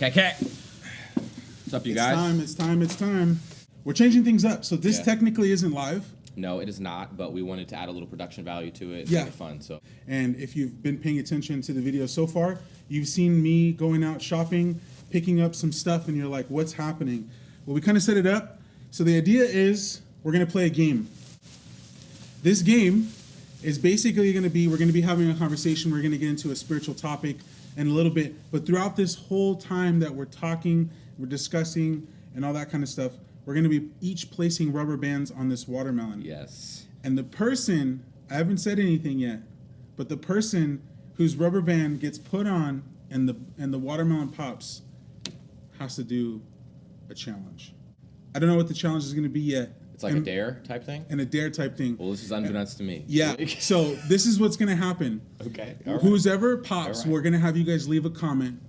Okay. What's up, you guys? It's time. We're changing things up. So this technically isn't live. No, it is not, but we wanted to add a little production value to it. Yeah. Make it fun. So. And if you've been paying attention to the video so far, you've seen me going out shopping, picking up some stuff, and you're like, what's happening? Well, we kind of set it up. So the idea is we're going to play a game. This game is basically we're going to be having a conversation. We're going to get into a spiritual topic in a little bit. But throughout this whole time that we're talking, we're discussing, and all that kind of stuff, we're going to be each placing rubber bands on this watermelon. Yes. And the person, I haven't said anything yet, but the person whose rubber band gets put on and the watermelon pops has to do a challenge. I don't know what the challenge is going to be yet. It's like a dare type thing? And a dare type thing. Well, this is unbeknownst to me. Yeah. So this is what's going to happen. Okay. All right. Whoever pops, All right. we're going to have you guys leave a comment.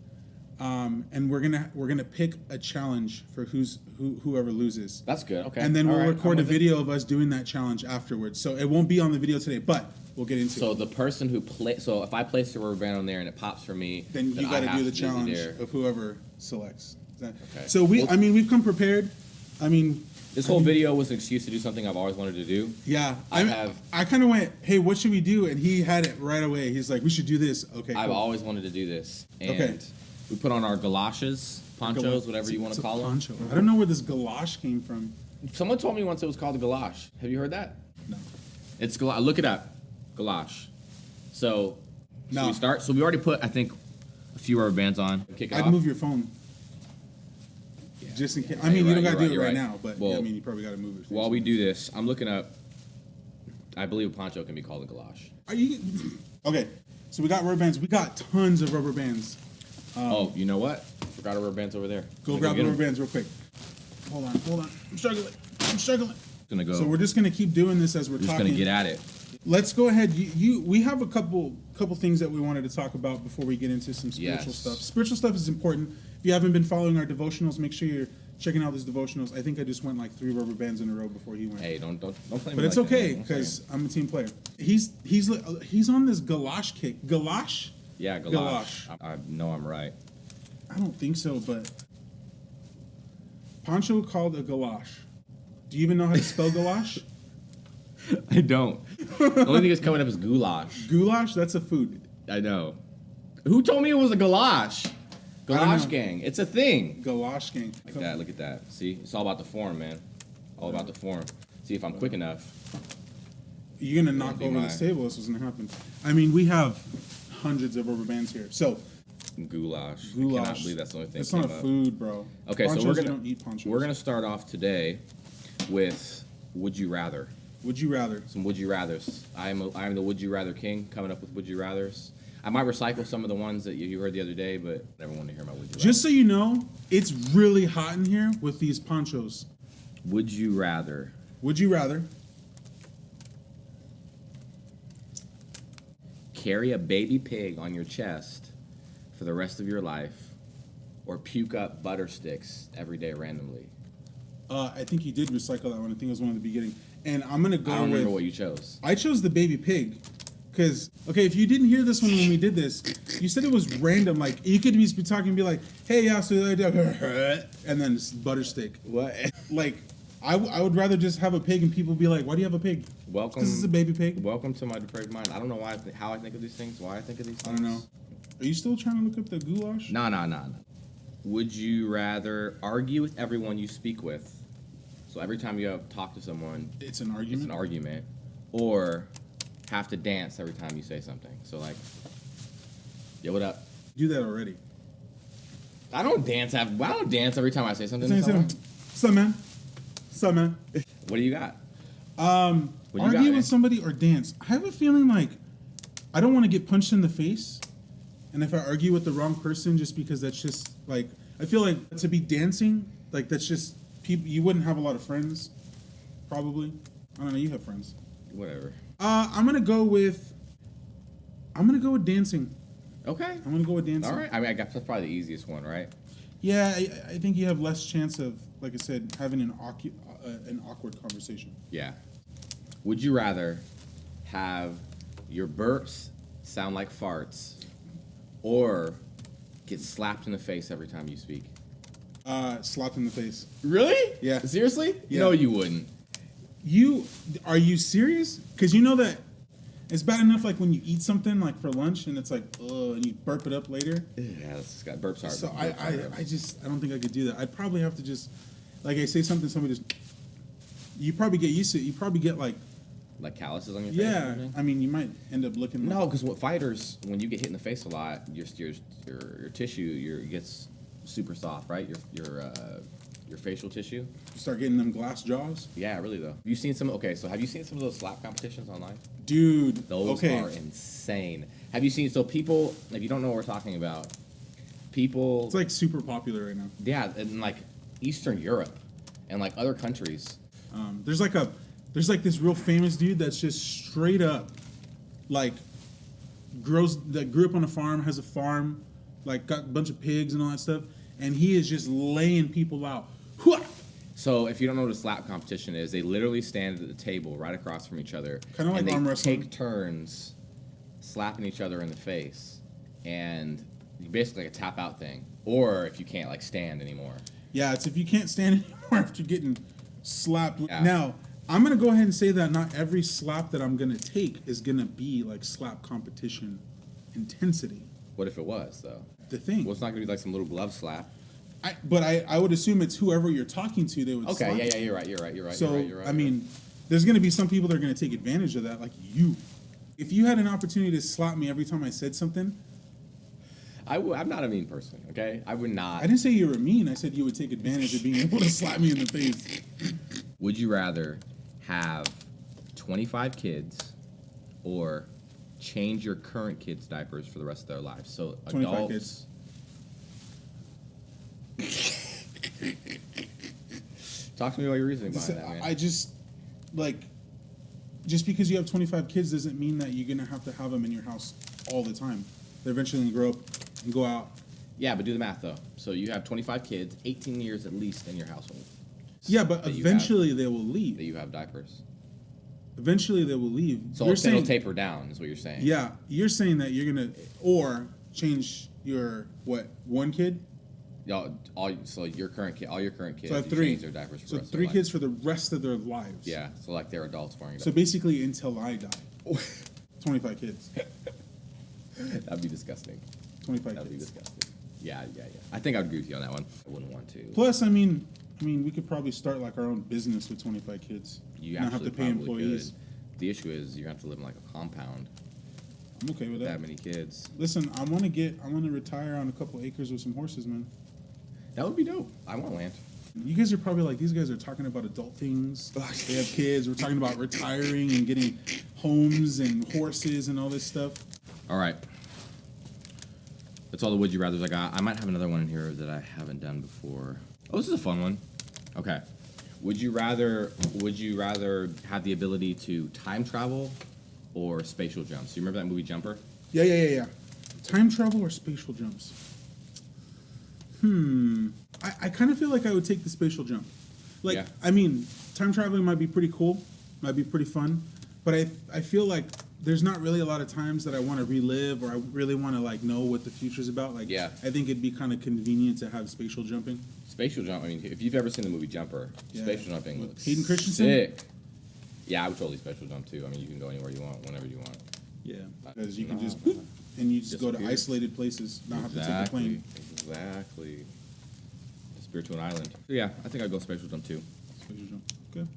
And we're gonna pick a challenge for whoever loses. That's good. Okay. And then All we'll right. record a video of us doing that challenge afterwards. So it won't be on the video today, but we'll get into it. So the person who so if I place the rubber band on there and it pops for me, then you got to do the challenge dare. of whoever selects. Okay. So we've come prepared. This whole video was an excuse to do something I've always wanted to do. Yeah. I kind of went, hey, what should we do? And he had it right away. He's like, we should do this. Okay. I've always wanted to do this. And okay. We put on our galoshes, ponchos, whatever you want to call them. Poncho. I don't know where this galosh came from. Someone told me once it was called a galosh. Have you heard that? No. It's galosh. Look it up. Galosh. So, no. Should we start? So we already put, I think, a few rubber bands on. Kick it I'd off. move your phone. Yeah. Just in case. I mean, you don't got to do it right right now, but well, you probably got to move it. While we do this, I'm looking up. I believe a poncho can be called a galosh. Are you? Okay. So we got rubber bands. We got tons of rubber bands. Oh, you know what? Forgot our rubber bands over there. Go grab the rubber bands real quick. Hold on. I'm struggling. Gonna go. So we're just gonna keep doing this as we're talking. Just gonna get at it. Let's go ahead. We have a couple things that we wanted to talk about before we get into some spiritual stuff. Spiritual stuff is important. If you haven't been following our devotionals, make sure you're checking out these devotionals. I think I just went like 3 rubber bands in a row before he went. Hey, don't play me. But it's okay because I'm a team player. He's on this galosh kick. Galosh? Yeah, galosh. I know I'm right. I don't think so, but Poncho called a galosh. Do you even know how to spell galosh? I don't. The only thing that's coming up is goulash. Goulash? That's a food. I know. Who told me it was a galosh? Galosh gang. It's a thing. Galosh gang. Like that. Look at that. See? It's all about the form, man. All about the form. See if I'm quick enough. You're going to knock over this table. This is going to happen. I mean, we have hundreds of rubber bands here. So... Goulash. I cannot believe that's the only thing. It's not a food, bro. Okay, ponchos, so don't eat ponchos. We're gonna start off today with Would You Rather. Would you rather? Some Would You Rathers. I am the Would You Rather king, coming up with Would You Rathers. I might recycle some of the ones that you heard the other day, but I never want to hear my Would You Rather. Just so you know, it's really hot in here with these ponchos. Would you rather? Would you rather carry a baby pig on your chest for the rest of your life, or puke up butter sticks every day randomly? I think you did recycle that one. I think it was one at the beginning. And I'm going to go with... I don't remember what you chose. I chose the baby pig. Because, okay, if you didn't hear this one when we did this, you said it was random. Like, you could be talking and be like, hey, yeah, so the other day, and then just butter stick. What? Like, I would rather just have a pig and people be like, why do you have a pig? Welcome. Because it's a baby pig. Welcome to my depraved mind. I don't know how I think of these things, why I think of these things. I don't know. Are you still trying to look up the goulash? No. Would you rather argue with everyone you speak with? So every time you talk to someone, it's an argument. It's an argument, or have to dance every time you say something. So like, yo, what up? Do that already. I don't dance every time I say something to someone. What's up, man? What do you got? Argue with somebody or dance. I have a feeling like I don't want to get punched in the face. And if I argue with the wrong person, just because that's just like, I feel like to be dancing, like that's just people. You wouldn't have a lot of friends, probably. I don't know. You have friends. Whatever. I'm gonna go with dancing. Okay. I'm gonna go with dancing. All right. I mean, I guess that's probably the easiest one, right? Yeah, I think you have less chance of, like I said, having an awkward conversation. Yeah. Would you rather have your burps sound like farts, or get slapped in the face every time you speak? Slapped in the face. Really? Yeah. Seriously? Yeah. No, you wouldn't. Are you serious? Because you know that it's bad enough like when you eat something like for lunch and it's like, and you burp it up later. Yeah, this guy burps hard. So I don't think I could do that. I'd probably have to just, like I say something, somebody just, you probably get used to it. You probably get like calluses on your face? yeah. I mean, you might end up looking. No, because what fighters, when you get hit in the face a lot, your tissue gets super soft, right? Your facial tissue. You start getting them glass jaws. Yeah, really though. Have you seen some? Okay, so have you seen some of those slap competitions online? Dude, Those are insane. Have you seen? So people, if you don't know what we're talking about, people. it's like super popular right now. Yeah, in like Eastern Europe and like other countries. There's like this real famous dude that's just straight up, like, grew up on a farm, has a farm, like got a bunch of pigs and all that stuff, and he is just laying people out. Hwah! So if you don't know what a slap competition is, they literally stand at the table right across from each other, Kinda like and they arm wrestling. take turns slapping each other in the face, and basically like a tap out thing. Or if you can't like stand anymore. Yeah, it's if you can't stand anymore after getting slapped. Yeah. Now, I'm gonna go ahead and say that not every slap that I'm gonna take is gonna be like slap competition intensity. What if it was though? The thing. Well, it's not gonna be like some little glove slap. But I would assume it's whoever you're talking to, they would slap. Okay, yeah, you're right. So, you're right. I mean, there's going to be some people that are going to take advantage of that, like you. If you had an opportunity to slap me every time I said something, I'm not a mean person, okay? I would not. I didn't say you were mean. I said you would take advantage of being able to slap me in the face. Would you rather have 25 kids or change your current kids' diapers for the rest of their lives? So 25 adults. kids. Talk to me about your reasoning behind that, man. I just, like, just because you have 25 kids doesn't mean that you're going to have them in your house all the time. They're eventually going to grow up and go out. Yeah, but do the math though. So you have 25 kids, 18 years at least in your household. Yeah, but that eventually they will leave. That you have diapers. Eventually they will leave. So You're it'll taper down, is what you're saying. Yeah, you're saying that you're gonna or change your one kid. All your current kids, So I have you three. change their diapers for So the rest of 3 their kids life. for the rest of their lives. Yeah, so like they're adults wearing So basically until I die. 25 kids. That'd be disgusting. 25 That'd be kids. disgusting. Yeah. I think I would agree with you on that one. I wouldn't want to. Plus, I mean, we could probably start like our own business with 25 kids. You not have actually to pay probably employees. could. The issue is you're gonna have to live in like a compound. I'm okay with that. That many kids. Listen, I want to retire on a couple acres with some horses, man. That would be dope. I want land. You guys are probably like, these guys are talking about adult things. They have kids. We're talking about retiring and getting homes and horses and all this stuff. All right. That's all the would you rathers I got. I might have another one in here that I haven't done before. Oh, this is a fun one. Okay. Would you rather have the ability to time travel or spatial jump? So you remember that movie Jumper? Yeah. Time travel or spatial jumps? I kind of feel like I would take the spatial jump. Like, Yeah. I mean, time traveling might be pretty cool, might be pretty fun, but I feel like there's not really a lot of times that I want to relive or I really want to like know what the future's about. Like, Yeah. I think it'd be kind of convenient to have spatial jumping. Spatial jump. I mean, if you've ever seen the movie Jumper, Yeah. spatial jumping With looks Hayden Christensen? sick. Yeah, I would totally spatial jump too. I mean, you can go anywhere you want, whenever you want. Yeah, because you can No. just boop, and you just go to Disappear. isolated places, not have to take a plane. Exactly. Disappear to an island. So yeah, I think I'd go spatial jump too. Spatial jump. Okay, All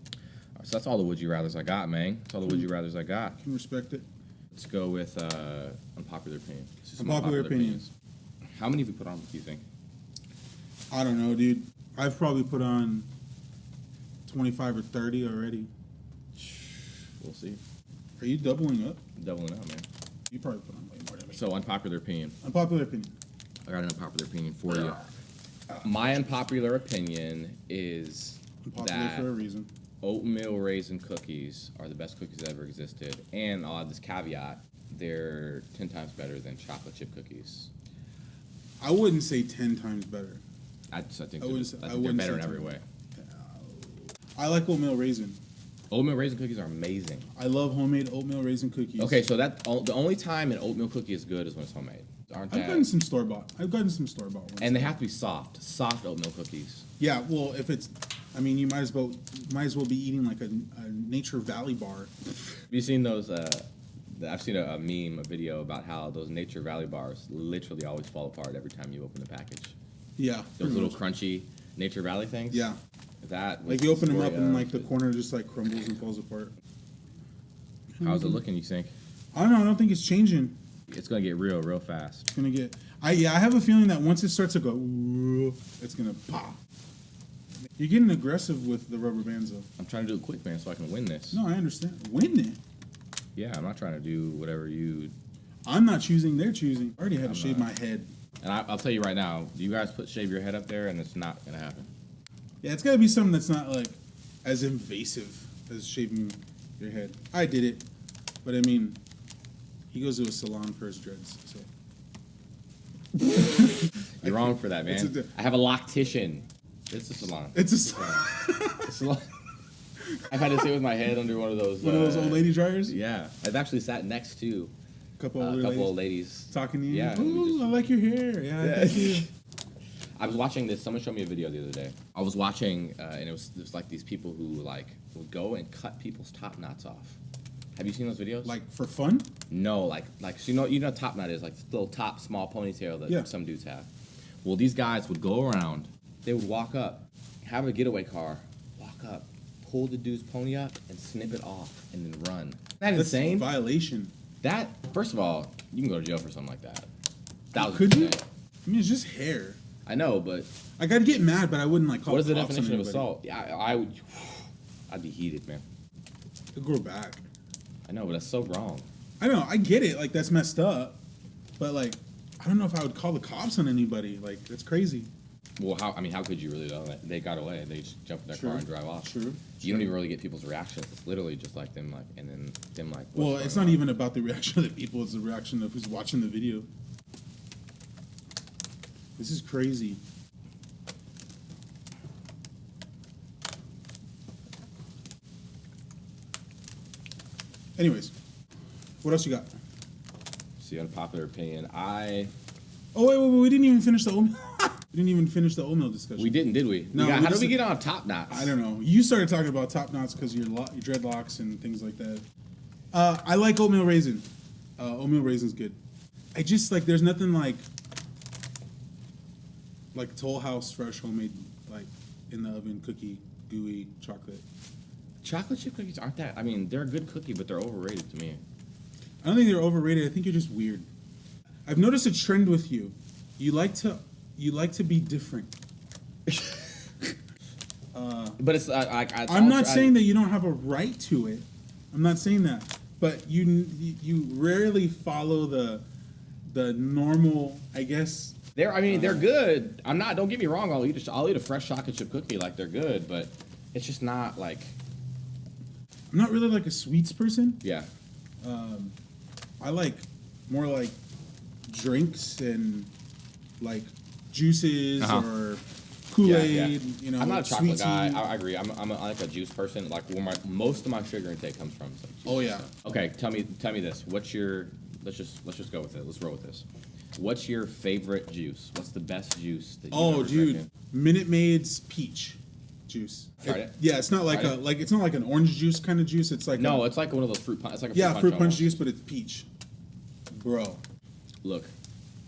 right, so that's all the would you rathers I got, man. That's all the would you rathers I got. can respect it. Let's go with unpopular opinion. Let's do some Unpopular opinions. How many have we put on, do you think? I don't know, dude. I've probably put on 25 or 30 already. We'll see. Are you doubling up? Doubling up, man. You probably put on way more than me. So unpopular opinion. Unpopular opinion. I got an unpopular opinion for you. My unpopular opinion is Unpopular that for a reason. oatmeal raisin cookies are the best cookies that ever existed. And I'll add this caveat, they're 10 times better than chocolate chip cookies. I wouldn't say 10 times better. I think I they're, wouldn't- I I think they're wouldn't better say in every 10. way. I like oatmeal raisin. Oatmeal raisin cookies are amazing. I love homemade oatmeal raisin cookies. Okay, so the only time an oatmeal cookie is good is when it's homemade. Aren't I've that? gotten some store bought. I've gotten some store bought ones. And they have to be soft oatmeal cookies. Yeah, well, if it's, I mean, you might as well be eating like a Nature Valley bar. Have you seen those? I've seen a meme, a video about how those Nature Valley bars literally always fall apart every time you open the package. Yeah, Those pretty little much. crunchy Nature Valley things. Yeah, That was like you open the them up story and of like the it. corner just like crumbles and falls apart. How's it looking? You think I don't know. I don't think it's changing. it's gonna get real fast? It's gonna get. I have a feeling that once it starts to go, "Ooh," it's gonna pop. You're getting aggressive with the rubber bands though. I'm trying to do it quick, man, so I can win this. No, I understand. Win it. Yeah, I'm not trying to do whatever you. I'm not choosing. They're choosing. I already had to I'm shave not. my head. And I'll tell you right now, you guys shave your head up there, and it's not gonna happen. Yeah, it's gotta be something that's not like as invasive as shaving your head. I did it, but I mean, he goes to a salon for his dreads. So You're wrong for that, It's man. I have a loctician. It's a salon. it's a A salon. I've had to sit with my head under one of those. one of those old lady dryers. Yeah, I've actually sat next to Couple a older couple ladies old ladies. talking to you. Yeah, we Ooh, just- I like your hair. Yeah, Yeah. thank you. I was watching this. Someone showed me a video the other day. I was watching, and it was like these people who like would go and cut people's top knots off. Have you seen those videos? Like for fun? no, like so you know what top knot is, like the little top small ponytail that Yeah. some dudes have. Well, these guys would go around. They would walk up, have a getaway car, walk up, pull the dude's pony up, and snip it off, and then run. Isn't that That's insane? violation. That first of all, you can go to jail for something like that. Could you? 1000%. I mean, it's just hair. I know, but I gotta get mad, but I wouldn't like call. what is the cops on definition of anybody. assault? Yeah, I would. I'd be heated, man. It'll grow back. I know, but that's so wrong. I know. I get it. Like that's messed up, but like I don't know if I would call the cops on anybody. Like that's crazy. Well, how could you really know that? They got away. They just jump in their True. car and drive off. True. You don't even really get people's reactions. It's literally just like them, like, and then them, like. Well, what's it's going not on? even about the reaction of the people. It's the reaction of who's watching the video. This is crazy. Anyways, what else you got? See, unpopular opinion. Oh wait, we didn't even finish the oatmeal. We didn't even finish the oatmeal discussion. We didn't, did we? No, How we did just- we get on top knots? I don't know. You started talking about top knots because your dreadlocks and things like that. I like oatmeal raisin. Oatmeal raisin's good. I just like there's nothing like Toll House fresh homemade like in the oven cookie gooey chocolate. Chocolate chip cookies aren't that. I mean, they're a good cookie, but they're overrated to me. I don't think they're overrated. I think you're just weird. I've noticed a trend with you. You like to be different. But it's I'm not saying that you don't have a right to it. I'm not saying that, but you rarely follow the normal, I guess. They're good. I'm not. Don't get me wrong. I'll eat a fresh chocolate chip cookie. Like they're good, but it's just not like. I'm not really like a sweets person. Yeah. I like more like drinks and like juices Uh-huh. or Kool-Aid. Yeah, yeah. You know, I'm not a sweet chocolate guy. tea. I agree. I'm like a juice person. Like where most of my sugar intake comes from. So Oh yeah. Okay, tell me this. What's your? Let's just go with it. Let's roll with this. What's your favorite juice? What's the best juice that you've Oh, ever dude, drinking? Minute Maid's peach juice. Tried it? Yeah, it's not like Tried it's not like an orange juice kind of juice. It's like No, it's like one of those fruit punch. It's like a yeah, fruit punch almost. juice, but it's peach, bro. Look,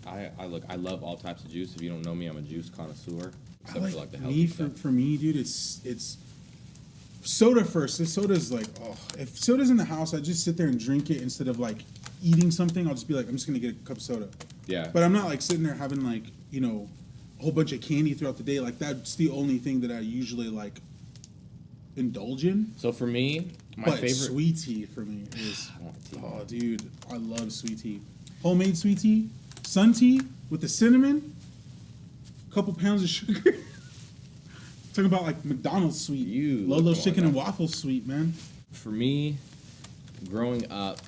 I love all types of juice. If you don't know me, I'm a juice connoisseur. I Except for like the me healthy stuff. for me, dude. It's soda first. This soda's like if soda's in the house, I just sit there and drink it instead of like eating something. I'll just be like, I'm just gonna get a cup of soda. Yeah. But I'm not like sitting there having like a whole bunch of candy throughout the day. Like that's the only thing that I usually like indulge in. So for me, my But favorite. sweet tea for me is I don't like tea. oh dude, I love sweet tea. Homemade sweet tea, sun tea with the cinnamon, couple pounds of sugar. Talking about like McDonald's sweet. You Lolo's look chicken like and that. waffles sweet, man. For me, growing up,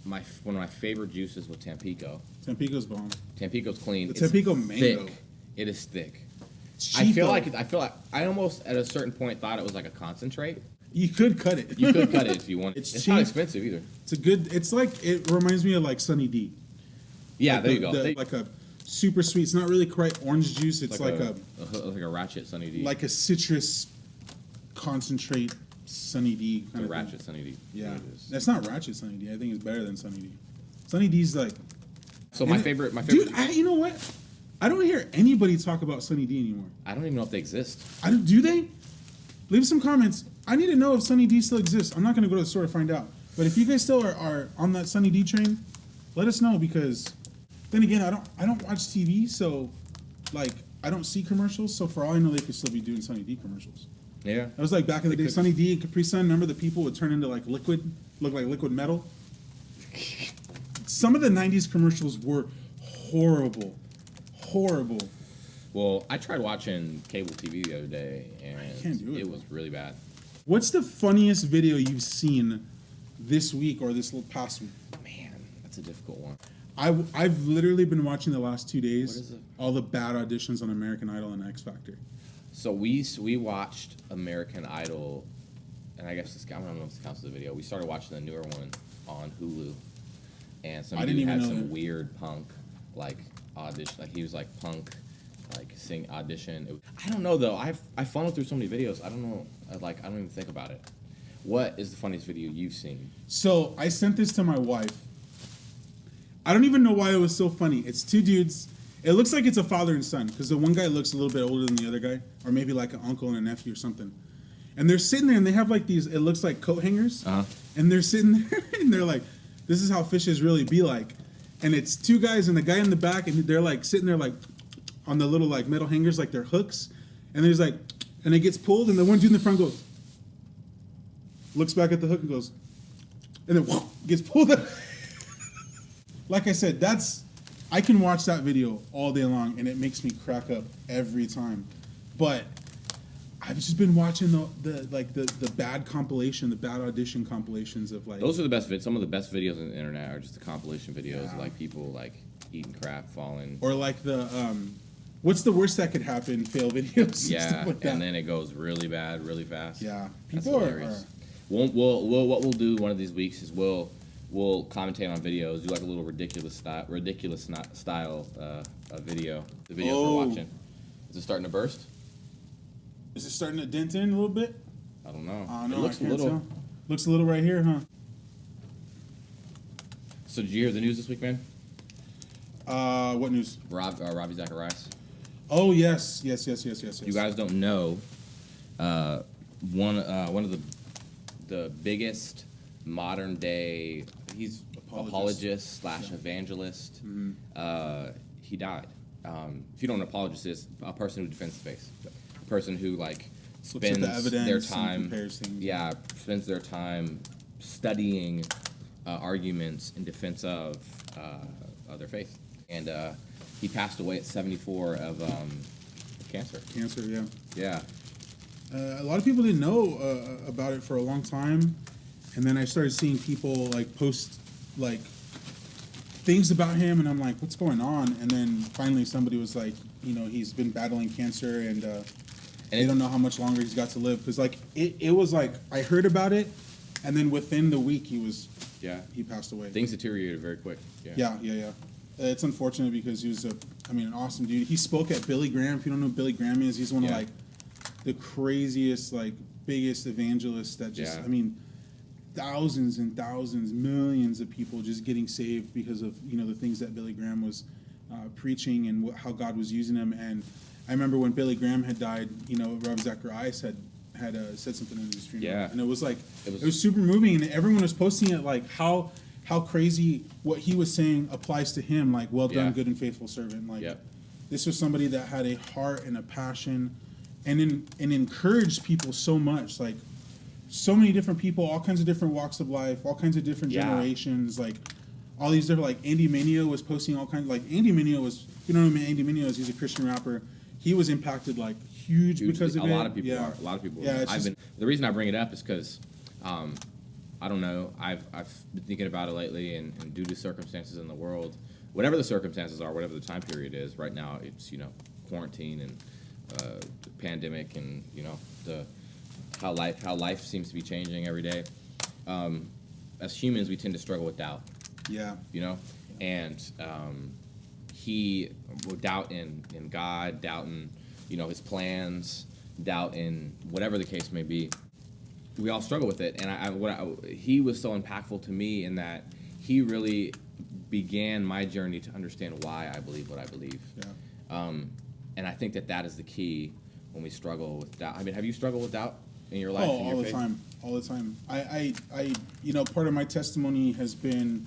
one of my favorite juices was Tampico. Tampico's bomb. Tampico's clean. The It's Tampico mango. Thick. It is thick. It's I cheap, feel though. like I almost at a certain point thought it was like a concentrate. You could cut it. You could cut it if you want. It's, It's not cheap. expensive either. It's a good. It's like it reminds me of like Sunny D. Like, Yeah, it's not like an orange juice kind of juice. It's like a bro. Yeah, Like there you go. like a super sweet. It's not really quite orange juice. It's like a like a ratchet Sunny D. like a citrus concentrate Sunny D. It's a ratchet Sunny D. Yeah, It is. that's not ratchet Sunny D. I think it's better than Sunny D. Sunny D's like. So my favorite. Dude, you know what? I don't hear anybody talk about Sunny D anymore. I don't even know if they exist. Do they? Leave some comments. I need to know if Sunny D still exists. I'm not gonna go to the store to find out. But if you guys still are on that Sunny D train, let us know, because then again, I don't watch TV, so like I don't see commercials. So for all I know, they could still be doing Sunny D commercials. Yeah. That was like back in the day. Sunny D and Capri Sun. Remember the people would turn into like look like liquid metal. Some of the '90s commercials were horrible. Well, I tried watching cable TV the other day, and can't do it. It was really bad. What's the funniest video you've seen this week or this past week? Man, that's a difficult one. I've literally been watching the last 2 days. What is it? All the bad auditions on American Idol and X Factor. So we watched American Idol, and I guess I don't know if this counts as a video. We started watching the newer one on Hulu, and some I didn't dude even had know some that. weird punk like audition, like he was like punk, like sing audition. I don't know though. I funneled through so many videos. I don't know. I don't even think about it. What is the funniest video you've seen? So I sent this to my wife. I don't even know why it was so funny. It's two dudes. It looks like it's a father and son, because the one guy looks a little bit older than the other guy, or maybe like an uncle and a nephew or something. And they're sitting there and they have like these, it looks like coat hangers. Uh-huh. And they're sitting there and they're like, this is how fishes really be like. And it's two guys and the guy in the back, and they're like sitting there like on the little like metal hangers, like they're hooks. And there's like, and it gets pulled, and the one dude in the front goes, looks back at the hook and goes, and then gets pulled up. Like I said, I can watch that video all day long and it makes me crack up every time. But I've just been watching the bad compilation, the bad audition compilations of like. Those are the best videos. Some of the best videos on the internet are just the compilation videos of Yeah. like people like eating crap, falling. Or like the what's the worst that could happen? Fail videos. Yeah, stuff like that. and then it goes really bad, really fast. Yeah, That's people are. hilarious. What we'll do one of these weeks is we'll commentate on videos, do like a little ridiculous style video. The videos Oh. we're watching. Is it starting to burst? Is it starting to dent in a little bit? I don't know. I don't know. It looks I a can't little. tell. Looks a little right here, huh? So did you hear the news this week, man? What news? Ravi Zacharias. Oh yes. You guys don't know, one of the biggest modern day, he's apologist / evangelist. Mm-hmm. He died. If you don't know what apologist is, a person who defends the faith, a person who like Looks at spends the evidence their and time, compares things. yeah, spends their time studying arguments in defense of their faith. And he passed away at 74 of cancer. Cancer, yeah. Yeah. A lot of people didn't know about it for a long time, and then I started seeing people like post like things about him, and I'm like, what's going on? And then finally somebody was like, he's been battling cancer, and they don't know how much longer he's got to live, because like it was like I heard about it, and then within the week he passed away. Things deteriorated very quick. Yeah. It's unfortunate because he was an awesome dude. He spoke at Billy Graham. If you don't know who Billy Graham is, he's one of like the craziest, like biggest evangelists that just, Yeah. Thousands and thousands, millions of people just getting saved because of, the things that Billy Graham was preaching and how God was using him. And I remember when Billy Graham had died, Ravi Zacharias had said something in his funeral. Yeah. And it was like, it was super moving, and everyone was posting it like how crazy what he was saying applies to him, like, well done, Yeah. good and faithful servant. Like, Yep. this was somebody that had a heart and a passion and encouraged people so much, like so many different people, all kinds of different walks of life, all kinds of different Yeah. generations, like all these different, like Andy Mineo was posting all kinds, like Andy Mineo was, you know what Andy Mineo is, he's a Christian rapper. He was impacted like huge because of a it. lot of people Yeah. are. A lot of people. Yeah, are. it's The reason I bring it up is because, I don't know. I've been thinking about it lately, and due to circumstances in the world, whatever the circumstances are, whatever the time period is, right now it's quarantine and the pandemic, and how life seems to be changing every day. As humans, we tend to struggle with doubt. Yeah. And he will doubt in God, doubt in, his plans, doubt in whatever the case may be. We all struggle with it. And he was so impactful to me in that he really began my journey to understand why I believe what I believe. Yeah. And I think that is the key when we struggle with doubt. I mean, have you struggled with doubt in your life? Oh, in your faith? all the time. I part of my testimony has been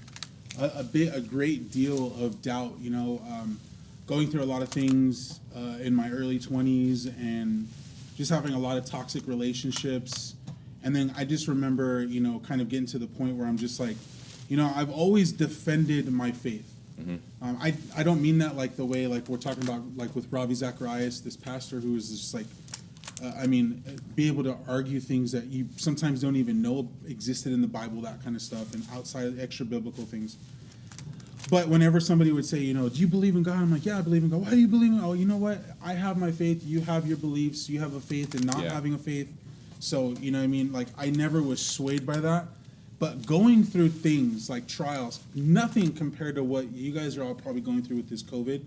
a great deal of doubt. Going through a lot of things in my early 20s and just having a lot of toxic relationships. And then I just remember, kind of getting to the point where I'm just like, I've always defended my faith. Mm-hmm. I don't mean that like the way like we're talking about like with Ravi Zacharias, this pastor who is just like, be able to argue things that you sometimes don't even know existed in the Bible, that kind of stuff, and outside of extra biblical things. But whenever somebody would say, do you believe in God? I'm like, yeah, I believe in God. Why do you believe in God? Oh, you know what? I have my faith. You have your beliefs. You have a faith in not having a faith. So, like I never was swayed by that. But going through things like trials, nothing compared to what you guys are all probably going through with this COVID.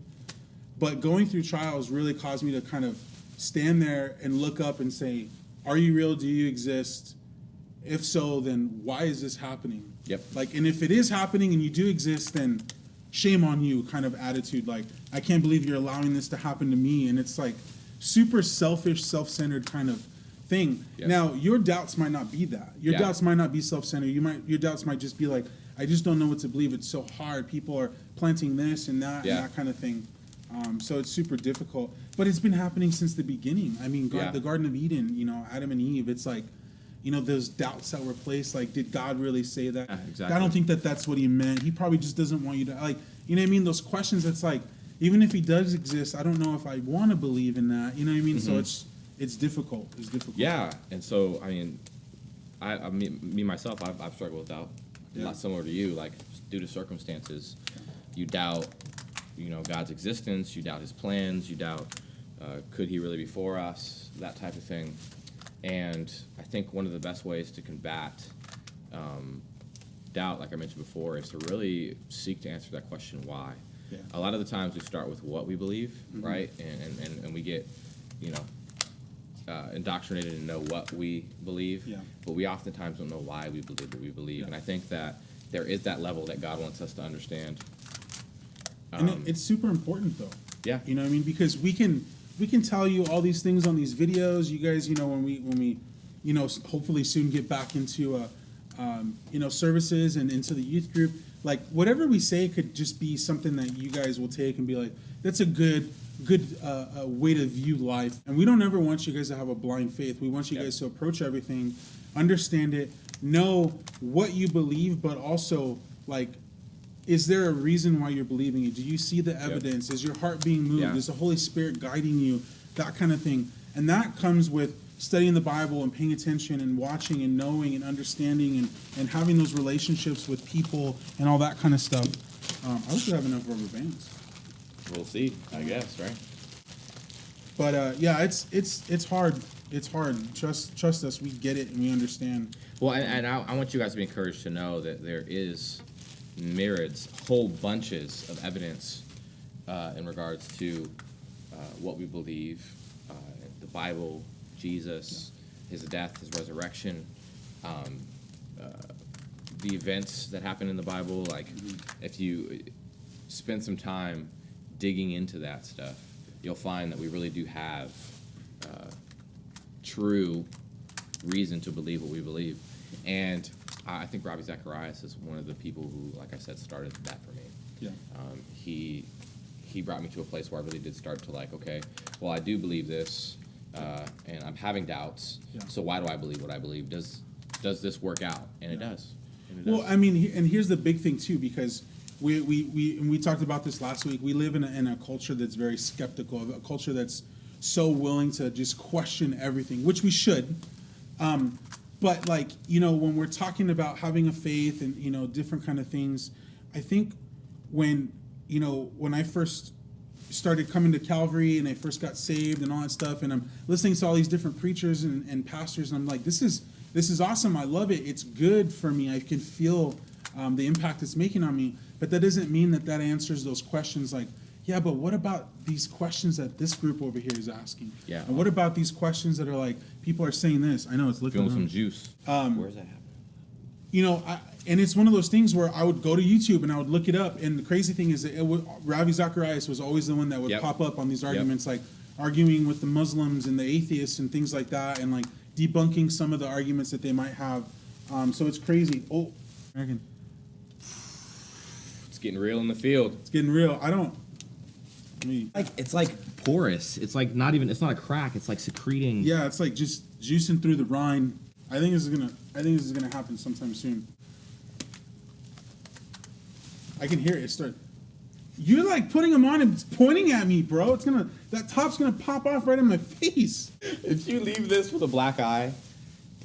But going through trials really caused me to kind of stand there and look up and say, are you real? Do you exist? If so, then why is this happening? Yep. Like, and if it is happening and you do exist, then shame on you kind of attitude. Like, I can't believe you're allowing this to happen to me. And it's like super selfish, self-centered kind of thing. Yep. Now, your doubts might not be that. Your doubts might not be self-centered. Your doubts might just be like, I just don't know what to believe. It's so hard. People are planting this and that and that kind of thing. So it's super difficult. But it's been happening since the beginning. I mean, the Garden of Eden, Adam and Eve, it's like, those doubts that were placed, like, did God really say that? Yeah, exactly. I don't think that's what he meant. He probably just doesn't want you to, like, you know what I mean? Those questions, it's like, even if he does exist, I don't know if I want to believe in that. You know what I mean? Mm-hmm. So it's difficult. It's difficult. Yeah, and so, I mean, me myself, I've struggled with doubt. Yeah. Not similar to you, like, due to circumstances, you doubt, God's existence, you doubt his plans, you doubt, could he really be for us, that type of thing. And I think one of the best ways to combat doubt, like I mentioned before, is to really seek to answer that question, why. Yeah. A lot of the times we start with what we believe, mm-hmm. right? And we get, indoctrinated to know what we believe, but we oftentimes don't know why we believe what we believe. Yeah. And I think that there is that level that God wants us to understand. And it's super important, though. Yeah. You know what I mean? Because we can tell you all these things on these videos. You guys, when we hopefully soon get back into, services and into the youth group, like whatever we say could just be something that you guys will take and be like, that's a good way to view life. And we don't ever want you guys to have a blind faith. We want you guys to approach everything, understand it, know what you believe, but also like, is there a reason why you're believing it? Do you see the evidence? Is your heart being moved? Yeah. Is the Holy Spirit guiding you? That kind of thing. And that comes with studying the Bible and paying attention and watching and knowing and understanding and having those relationships with people and all that kind of stuff. I wish we have enough rubber bands. We'll see, I guess, right? But it's hard. It's hard. Trust us. We get it and we understand. Well, and I want you guys to be encouraged to know that there is myriads, whole bunches of evidence in regards to what we believe, the Bible, Jesus, his death, his resurrection, the events that happen in the Bible. Like, if you spend some time digging into that stuff, you'll find that we really do have true reason to believe what we believe. And I think Ravi Zacharias is one of the people who, like I said, started that for me. Yeah. He brought me to a place where I really did start to like, okay, well, I do believe this, and I'm having doubts. Yeah. So why do I believe what I believe? Does this work out? And it does. Well, I mean, and here's the big thing too, because we talked about this last week. We live in a culture that's very skeptical, a culture that's so willing to just question everything, which we should. But like, when we're talking about having a faith and, different kind of things, I think when I first started coming to Calvary and I first got saved and all that stuff, and I'm listening to all these different preachers and pastors, and I'm like, this is awesome. I love it. It's good for me. I can feel the impact it's making on me. But that doesn't mean that answers those questions like, yeah, but what about these questions that this group over here is asking? Yeah. And what about these questions that are like, people are saying this? I know it's looking Feeling some around. juice. Where's that happening? You know, and it's one of those things where I would go to YouTube and I would look it up. And the crazy thing is that Ravi Zacharias was always the one that would pop up on these arguments, like arguing with the Muslims and the atheists and things like that, and like debunking some of the arguments that they might have. So it's crazy. Oh, American. It's getting real in the field. It's getting real. It's like porous. It's like not even. It's not a crack. It's like secreting. Yeah, it's like just juicing through the rind. I think this is gonna happen sometime soon. I can hear it. You're like putting them on and it's pointing at me, bro. That top's gonna pop off right in my face. If you leave this with a black eye,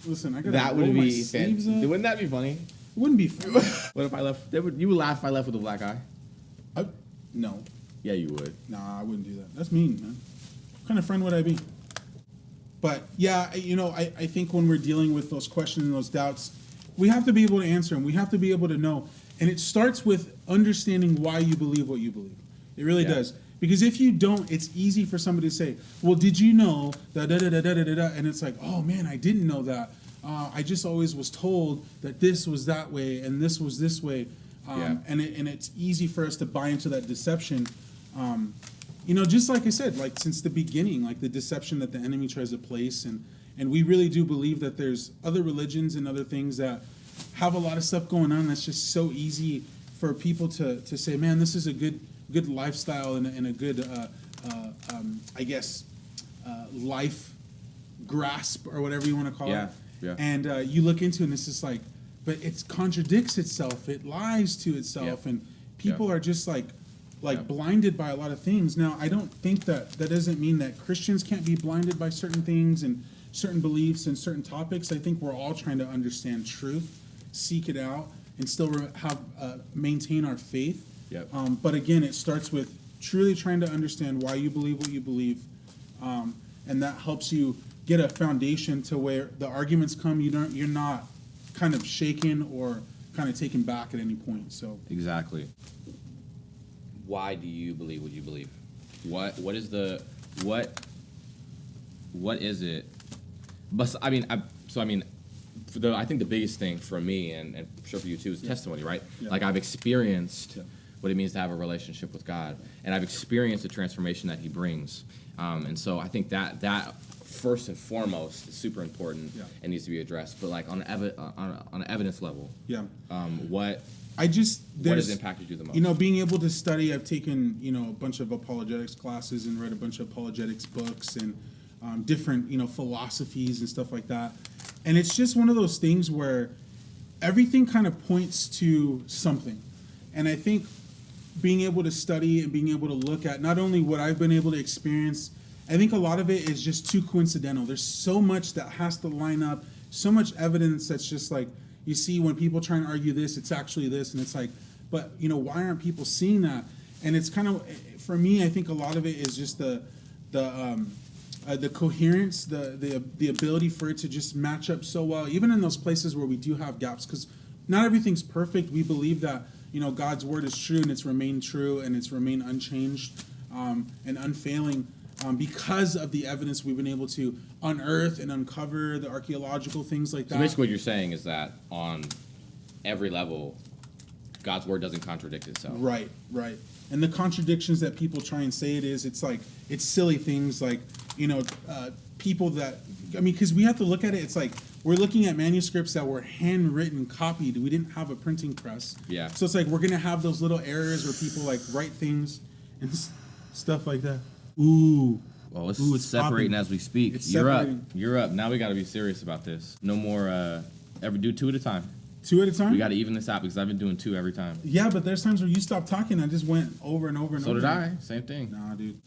Listen, I gotta that roll would my be. sleeves up. Wouldn't that be funny? It wouldn't be fun. What if I left? You would laugh if I left with a black eye. No, Yeah, you would. nah, I wouldn't do that. That's mean, man. What kind of friend would I be? But yeah, I think when we're dealing with those questions and those doubts, we have to be able to answer them. We have to be able to know. And it starts with understanding why you believe what you believe. It really does. Because if you don't, it's easy for somebody to say, well, did you know that da-da-da-da-da-da-da? And it's like, oh, man, I didn't know that. I just always was told that this was that way and this was this way. And it's easy for us to buy into that deception. Just like I said, like since the beginning, like the deception that the enemy tries to place. And we really do believe that there's other religions and other things that have a lot of stuff going on that's just so easy for people to say, man, this is a good lifestyle and a good, life grasp or whatever you want to call it. Yeah. And you look into it and it's just like, but it contradicts itself. It lies to itself. And people are just like blinded by a lot of things. Now, I don't think that doesn't mean that Christians can't be blinded by certain things and certain beliefs and certain topics. I think we're all trying to understand truth, seek it out, and still maintain our faith. Yep. But again, it starts with truly trying to understand why you believe what you believe, and that helps you get a foundation to where the arguments come. You're not kind of shaken or kind of taken back at any point. So Exactly. Why do you believe what you believe? What is it? But I think the biggest thing for me and I'm sure for you too is testimony, right? Yeah. Like I've experienced what it means to have a relationship with God, and I've experienced the transformation that He brings. And so I think that first and foremost is super important and needs to be addressed. But like on an evidence level, what has impacted you the most? Being able to study, I've taken, a bunch of apologetics classes and read a bunch of apologetics books and different, philosophies and stuff like that. And it's just one of those things where everything kind of points to something. And I think being able to study and being able to look at not only what I've been able to experience, I think a lot of it is just too coincidental. There's so much that has to line up, so much evidence that's just like, you see when people try and argue this, it's actually this, and it's like, but why aren't people seeing that? And it's kind of, for me, I think a lot of it is just the coherence, the ability for it to just match up so well, even in those places where we do have gaps, because not everything's perfect. We believe that God's word is true and it's remained true and it's remained unchanged and unfailing. Because of the evidence we've been able to unearth and uncover, the archaeological things like that. So basically what you're saying is that on every level, God's word doesn't contradict itself. Right. And the contradictions that people try and say it's like, it's silly things like, people that, because we have to look at it, it's like, we're looking at manuscripts that were handwritten, copied. We didn't have a printing press. Yeah. So it's like, we're going to have those little errors where people like write things and stuff like that. Ooh. Well, it's separating as we speak. It's You're separating. up. You're up. Now we got to be serious about this. No more ever do 2 at a time. 2 at a time? We got to even this out because I've been doing 2 every time. Yeah, but there's times where you stop talking. I just went over and over and So over. did I. Same thing. Nah, dude.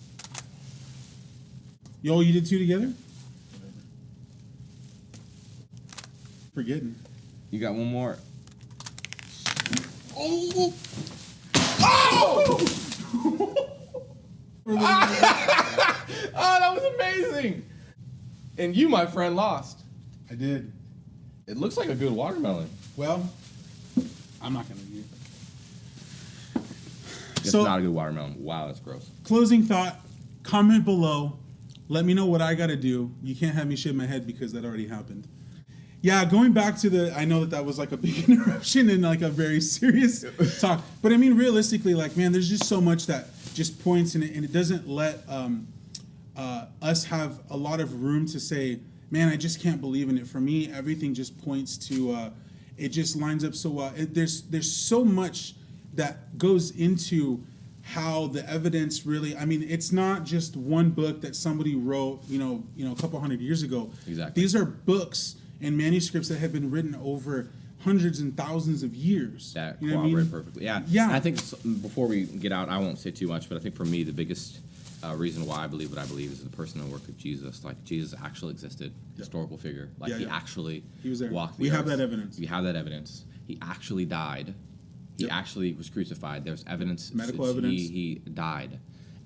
Yo, you did 2 together? Forgetting. You got one more. Oh! Oh! Oh, that was amazing. And you, my friend, lost. I did. It looks like a good watermelon. Well, I'm not gonna eat it. Just So- not a good watermelon. Wow, that's gross. Closing thought, comment below. Let me know what I got to do. You can't have me shave my head because that already happened. Yeah, going back to I know that was like a big interruption and like a very serious talk. But I mean, realistically, like, man, there's just so much that just points in it, and it doesn't let us have a lot of room to say, man, I just can't believe in it. For me, everything just points to, it just lines up so well. There's so much that goes into how the evidence really, I mean, it's not just one book that somebody wrote, a couple hundred years ago. Exactly. These are books and manuscripts that have been written over hundreds and thousands of years. That You know what I corroborate mean? perfectly. Yeah. Yeah. And I think before we get out, I won't say too much, but I think for me, the biggest reason why I believe what I believe is the person and work of Jesus. Like, Jesus actually existed, historical figure. Like, Yeah, he yeah. actually He was there. walked the We have earth. that evidence. We have that evidence. He actually died. He Yep. actually was crucified. There's evidence. Medical that evidence. He died.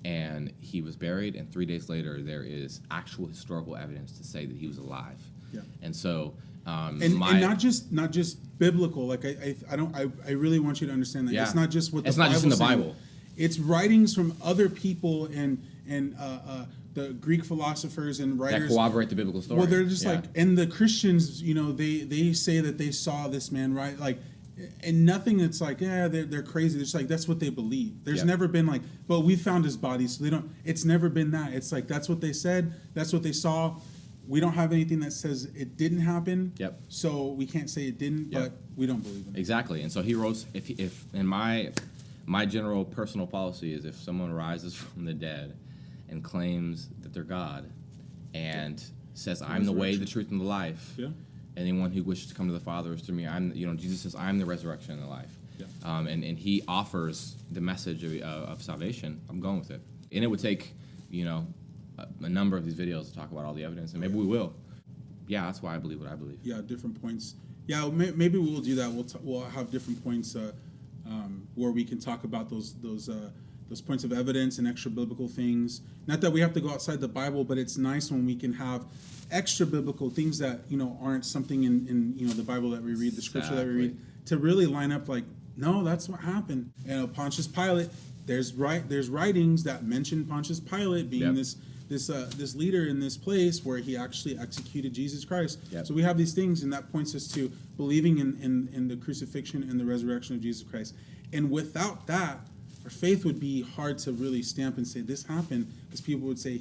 And he was buried, and 3 days later, there is actual historical evidence to say that he was alive. Yeah. And so, And not just biblical. Like I really want you to understand that Yeah. it's not just what It's the not just in the Bible's saying. Bible. It's writings from other people and the Greek philosophers and that writers. corroborate the biblical story. Well, they're just Yeah. like, and the Christians, they say that they saw this man, right? Like, and nothing that's like, yeah, they're crazy. It's like, that's what they believe. There's Yep. never been like, but we found his body, so they don't, it's never been that. It's like, that's what they said, that's what they saw. We don't have anything that says it didn't happen. Yep. So we can't say it didn't, Yep. but we don't believe in it. Exactly, and so he wrote. If in my general personal policy is if someone rises from the dead and claims that they're God and says I'm the way, the Resurrection. truth, and the life, Yeah. anyone who wishes to come to the Father is through me. Jesus says I'm the resurrection and the life, Yeah. and he offers the message of salvation. I'm going with it, and it would take a number of these videos to talk about all the evidence, and maybe we will. Yeah, that's why I believe what I believe. Yeah, different points. Yeah, maybe we'll do that. We'll have different points where we can talk about those points of evidence and extra biblical things. Not that we have to go outside the Bible, but it's nice when we can have extra biblical things that aren't something in the Bible that we read, the scripture that we read, to really line up. Like, no, that's what happened. Pontius Pilate. There's writings that mention Pontius Pilate being Yep. this leader in this place where he actually executed Jesus Christ. Yep. So we have these things, and that points us to believing in the crucifixion and the resurrection of Jesus Christ. And without that, our faith would be hard to really stamp and say this happened, because people would say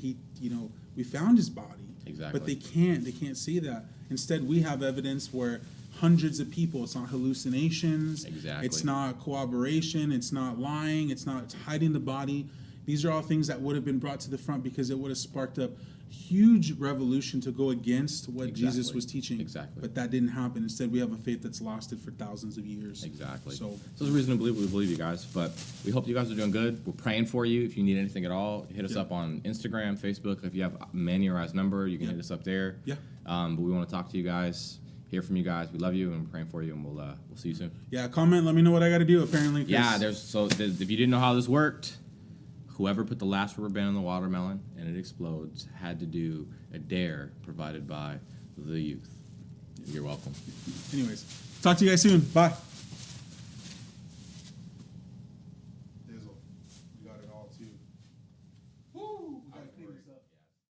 we found his body. Exactly. But they can't see that. Instead, we have evidence where hundreds of people, it's not hallucinations, Exactly. it's not corroboration, it's not lying, it's hiding the body. These are all things that would have been brought to the front because it would have sparked up huge revolution to go against what Jesus Exactly. was teaching. Exactly. But that didn't happen. Instead, we have a faith that's lasted for thousands of years. Exactly. So there's a reason to believe we believe you guys. But we hope you guys are doing good. We're praying for you. If you need anything at all, hit us Yeah. up on Instagram, Facebook. If you have Manny or I's number, you can Yeah. hit us up there. Yeah. But we want to talk to you guys, hear from you guys. We love you, and we're praying for you, and we'll see you soon. yeah, comment. Let me know what I got to do. Apparently, 'cause- Yeah. If you didn't know how this worked, whoever put the last rubber band on the watermelon and it explodes had to do a dare provided by the youth. You're welcome. Anyways, talk to you guys soon. Bye.